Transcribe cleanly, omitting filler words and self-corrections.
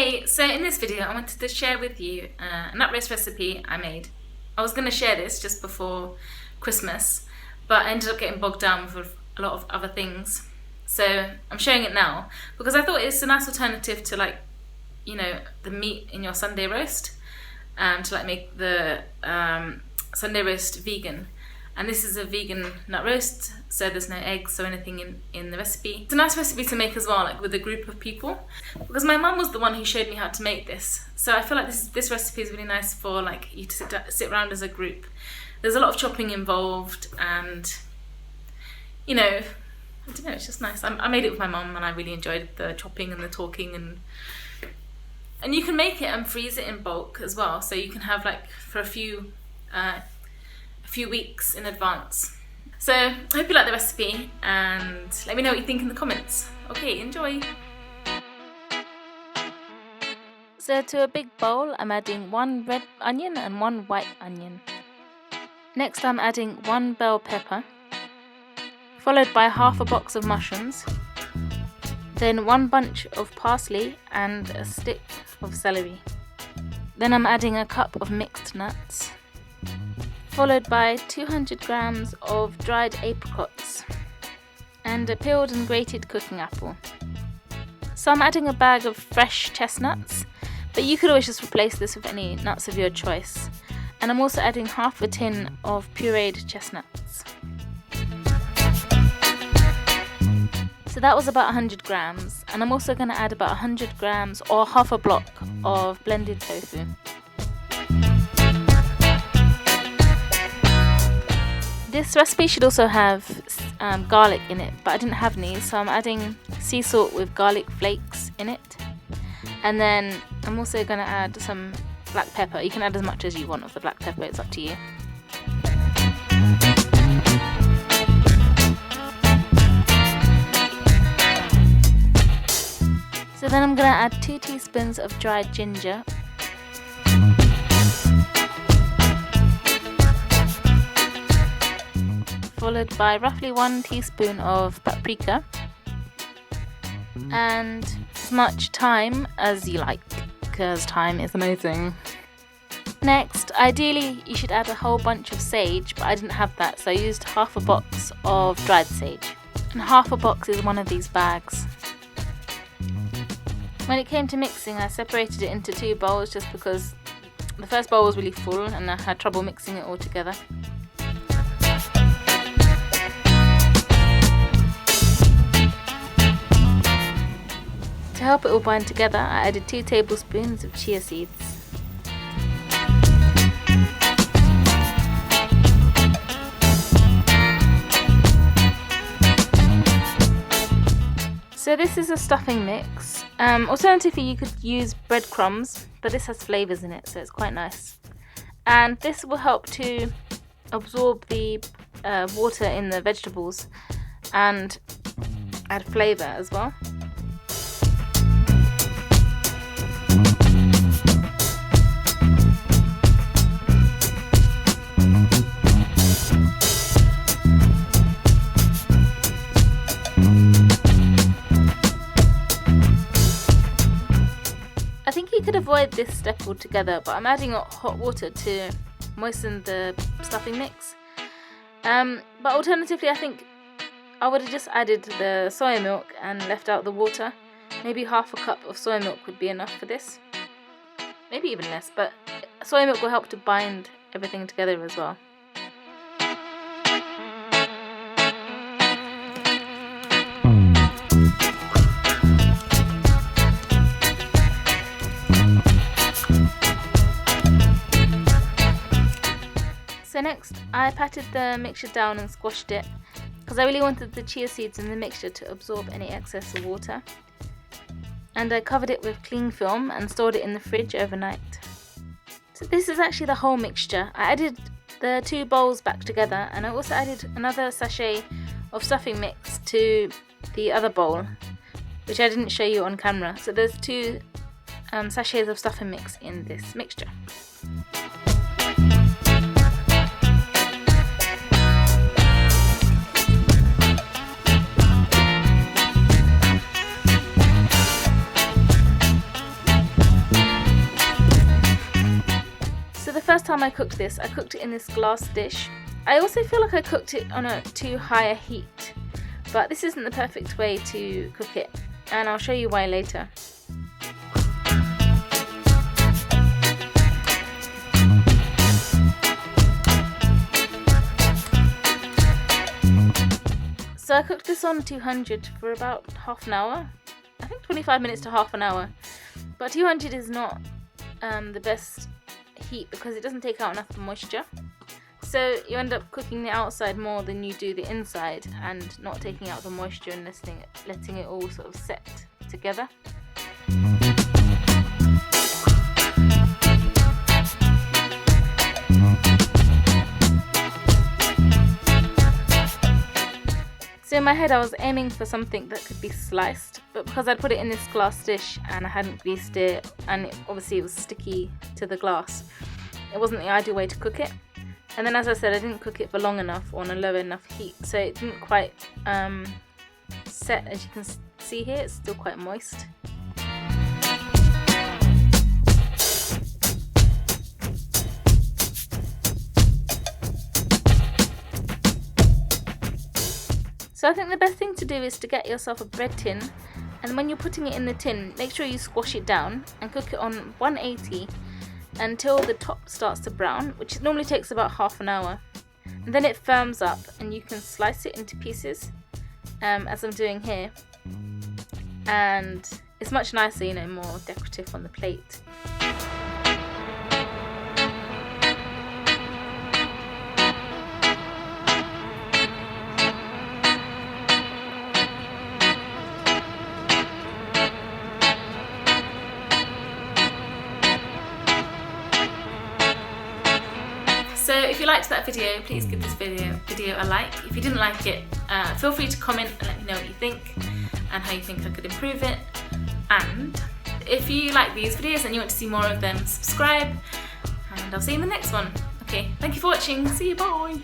Hey, so in this video I wanted to share with you a nut roast recipe I made. I was going to share this just before Christmas, but I ended up getting bogged down with a lot of other things. So I'm sharing it now because I thought it's a nice alternative to the meat in your Sunday roast, to make the Sunday roast vegan. And this is a vegan nut roast, so there's no eggs or anything in the recipe. It's a nice recipe to make as well, with a group of people, because my mum was the one who showed me how to make this. So I feel like this recipe is really nice for you to sit around as a group. There's a lot of chopping involved, and I don't know, it's just nice. I made it with my mum, and I really enjoyed the chopping and the talking, and you can make it and freeze it in bulk as well, so you can have for a few weeks in advance. So I hope you like the recipe, and let me know what you think in the comments. Okay, enjoy! So to a big bowl, I'm adding 1 red onion and 1 white onion. Next I'm adding 1 bell pepper, followed by half a box of mushrooms, then 1 bunch of parsley and a stick of celery. Then I'm adding a cup of mixed nuts, followed by 200 grams of dried apricots and a peeled and grated cooking apple. So I'm adding a bag of fresh chestnuts, but you could always just replace this with any nuts of your choice. And I'm also adding half a tin of pureed chestnuts. So that was about 100 grams, and I'm also going to add about 100 grams or half a block of blended tofu. This recipe should also have garlic in it, but I didn't have any, so I'm adding sea salt with garlic flakes in it. And then I'm also going to add some black pepper. You can add as much as you want of the black pepper, it's up to you. So then I'm going to add 2 teaspoons of dried ginger, followed by roughly 1 teaspoon of paprika, and as much thyme as you like, because thyme is amazing. Next, ideally you should add a whole bunch of sage, but I didn't have that, so I used half a box of dried sage, and half a box is one of these bags. When it came to mixing, I separated it into 2 bowls just because the first bowl was really full and I had trouble mixing it all together. To help it all bind together, I added 2 tablespoons of chia seeds. So this is a stuffing mix. Alternatively, you could use breadcrumbs, but this has flavours in it, so it's quite nice. And this will help to absorb the water in the vegetables and add flavour as well. I think you could avoid this step altogether, but I'm adding hot water to moisten the stuffing mix. But alternatively, I think I would have just added the soya milk and left out the water. Maybe half a cup of soya milk would be enough for this. Maybe even less, but soya milk will help to bind everything together as well. So next, I patted the mixture down and squashed it because I really wanted the chia seeds in the mixture to absorb any excess of water. And I covered it with cling film and stored it in the fridge overnight. So this is actually the whole mixture. I added the 2 bowls back together, and I also added another sachet of stuffing mix to the other bowl, which I didn't show you on camera. So there's 2 sachets of stuffing mix in this mixture. first time I cooked this, I cooked it in this glass dish. I also feel like I cooked it on a too high a heat, but this isn't the perfect way to cook it, and I'll show you why later. So I cooked this on 200 for about half an hour. I think 25 minutes to half an hour. But 200 is not the best heat because it doesn't take out enough moisture. So you end up cooking the outside more than you do the inside and not taking out the moisture and letting it all sort of set together. So in my head I was aiming for something that could be sliced, but because I'd put it in this glass dish and I hadn't greased it, and obviously it was sticky to the glass, it wasn't the ideal way to cook it. And then, as I said, I didn't cook it for long enough or on a low enough heat, so it didn't quite set. As you can see here, it's still quite moist. So I think the best thing to do is to get yourself a bread tin, and when you're putting it in the tin, make sure you squash it down and cook it on 180 until the top starts to brown, which normally takes about half an hour. And then it firms up and you can slice it into pieces, as I'm doing here. And it's much nicer, more decorative on the plate. So if you liked that video, please give this video a like. If you didn't like it, feel free to comment and let me know what you think and how you think I could improve it. And if you like these videos and you want to see more of them, subscribe, and I'll see you in the next one. Okay, thank you for watching. See you, bye!